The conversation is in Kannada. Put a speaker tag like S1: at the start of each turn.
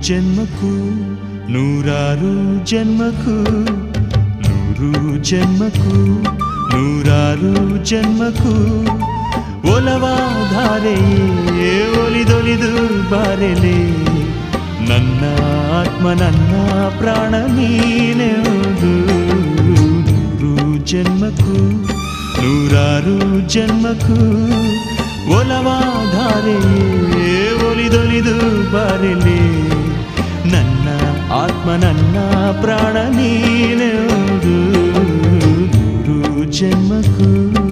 S1: ಜನ್ಮಕ್ಕೂ ನೂರಾರು ಜನ್ಮಕ್ಕೂ ನೂರು ಜನ್ಮಕ್ಕೂ ನೂರಾರು ಜನ್ಮಕ್ಕೂ ಒಲವಾಧಾರೆಯೇ ಒಲಿದೊಲಿದು ಬಾರೆಲೆ ನನ್ನ ಆತ್ಮ ನನ್ನ ಪ್ರಾಣ ನೀನೆಂದು ನೂರು ಜನ್ಮಕ್ಕೂ ನೂರಾರು ಜನ್ಮಕ್ಕೂ ಒಲವಾಧಾರೆಯೇ ಒಲಿದೊಲಿದು ಬಾರೆಲೆ ನನ್ನ ಆತ್ಮ ನನ್ನ ಪ್ರಾಣ ನೀನೆಂದು ನೂರು ಜನ್ಮಕ್ಕೂ